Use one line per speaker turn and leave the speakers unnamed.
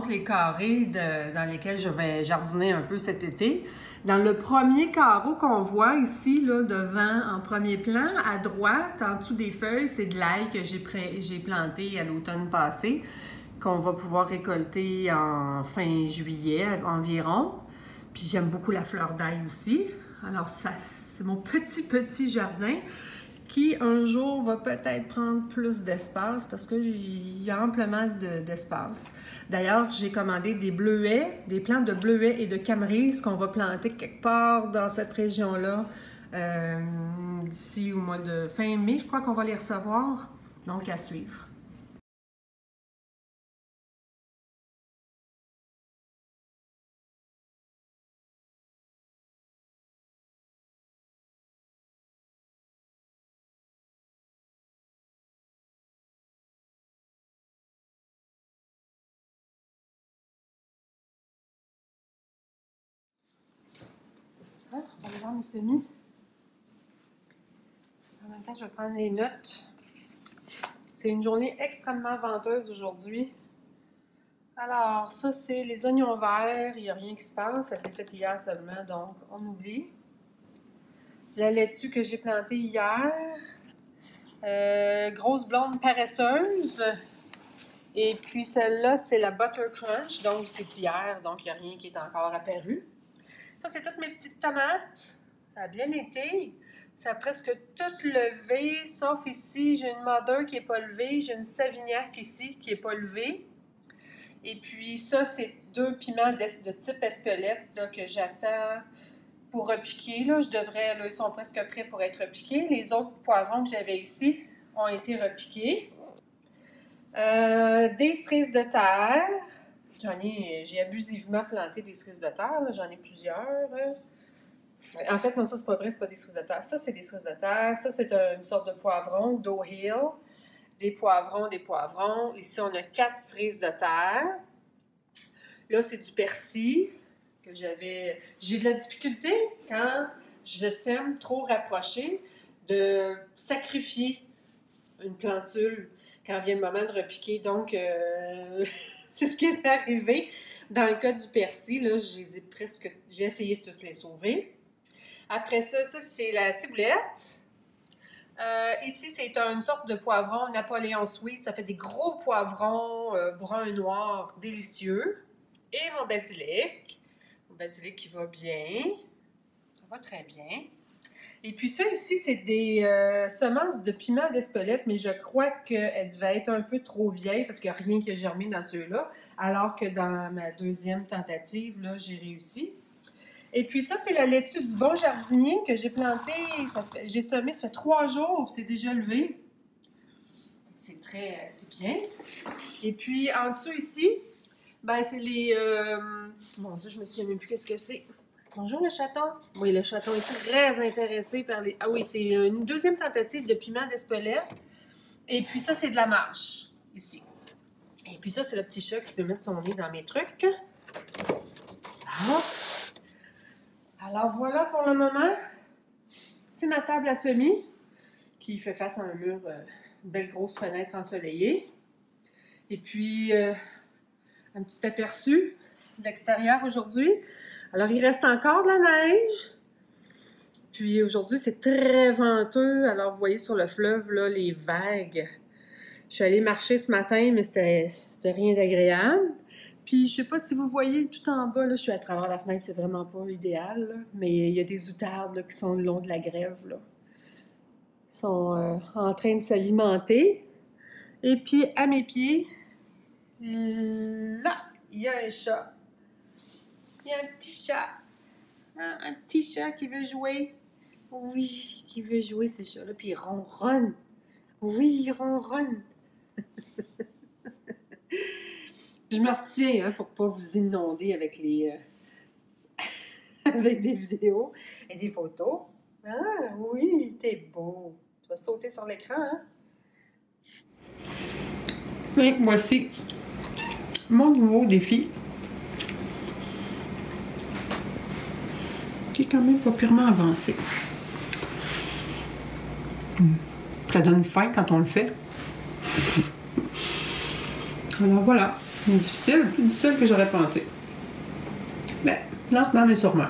montre les carrés dans lesquels je vais jardiner un peu cet été. Dans le premier carreau qu'on voit ici, là, devant, en premier plan, à droite, en dessous des feuilles, c'est de l'ail que j'ai planté à l'automne passé, qu'on va pouvoir récolter en fin juillet environ. Puis j'aime beaucoup la fleur d'ail aussi. Alors ça, c'est mon petit jardin qui un jour va peut-être prendre plus d'espace parce qu'il y a amplement d'espace. D'ailleurs, j'ai commandé des bleuets, des plants de bleuets et de camerise qu'on va planter quelque part dans cette région-là d'ici au mois de fin mai. Je crois qu'on va les recevoir, donc à suivre. On va aller voir mes semis. En même temps, je vais prendre les notes. C'est une journée extrêmement venteuse aujourd'hui. Alors, ça, c'est les oignons verts. Il n'y a rien qui se passe. Ça s'est fait hier seulement, donc on oublie. La laitue que j'ai plantée hier. Grosse blonde paresseuse. Et puis celle-là, c'est la Butter Crunch. Donc, c'est hier, donc il n'y a rien qui est encore apparu. Ça, c'est toutes mes petites tomates. Ça a bien été. Ça a presque tout levé, sauf ici, j'ai une Mother qui n'est pas levée. J'ai une Savignac ici qui n'est pas levée. Et puis ça, c'est 2 piments de type Espelette là, que j'attends pour repiquer. Là, ils sont presque prêts pour être repiqués. Les autres poivrons que j'avais ici ont été repiqués. Des cerises de terre. J'ai abusivement planté des cerises de terre. J'en ai plusieurs. En fait, non, ça, c'est pas vrai, c'est pas des cerises de terre. Ça, c'est des cerises de terre. Ça, c'est une sorte de poivron, Doe Hill. Des poivrons. Ici, on a 4 cerises de terre. Là, c'est du persil que j'avais. J'ai de la difficulté quand je sème trop rapproché de sacrifier une plantule quand vient le moment de repiquer. Donc, c'est ce qui est arrivé. Dans le cas du persil, là, j'ai essayé de toutes les sauver. Après ça, c'est la ciboulette. Ici, c'est une sorte de poivron Napoléon Sweet. Ça fait des gros poivrons brun-noir délicieux. Et mon basilic. Mon basilic qui va bien. Ça va très bien. Et puis ça ici, c'est des semences de piment d'Espelette, mais je crois qu'elles devaient être un peu trop vieilles parce qu'il n'y a rien qui a germé dans ceux-là, alors que dans ma deuxième tentative, là, j'ai réussi. Et puis ça, c'est la laitue du bon jardinier que j'ai plantée. J'ai semé, ça fait 3 jours, c'est déjà levé. C'est bien. Et puis en dessous ici, ben c'est les... Mon Dieu, je me souviens même plus qu'est-ce que c'est. Bonjour le chaton. Oui, le chaton est très intéressé par les... Ah oui, c'est une deuxième tentative de piment d'Espelette. Et puis ça, c'est de la mâche, ici. Et puis ça, c'est le petit chat qui peut mettre son nez dans mes trucs. Ah. Alors voilà pour le moment. C'est ma table à semis qui fait face à un mur, une belle grosse fenêtre ensoleillée. Et puis, un petit aperçu de l'extérieur aujourd'hui. Alors, il reste encore de la neige. Puis aujourd'hui, c'est très venteux. Alors, vous voyez sur le fleuve, là, les vagues. Je suis allée marcher ce matin, mais c'était rien d'agréable. Puis, je sais pas si vous voyez tout en bas, là, je suis à travers la fenêtre, c'est vraiment pas idéal, là, mais il y a des outardes là, qui sont le long de la grève, là. Ils sont en train de s'alimenter. Et puis, à mes pieds, là, il y a un chat. Il y a un petit chat. Hein? Un petit chat qui veut jouer. Oui, qui veut jouer, ce chat-là. Puis il ronronne. Oui, il ronronne. Je me retiens hein, pour ne pas vous inonder avec avec des vidéos et des photos. Ah oui, t'es beau. Tu vas sauter sur l'écran, hein? Et voici mon nouveau défi. Qui est quand même pas purement avancé. Ça donne faim quand on le fait. Alors voilà,
Difficile, plus difficile que j'aurais pensé. Mais lentement mais sûrement.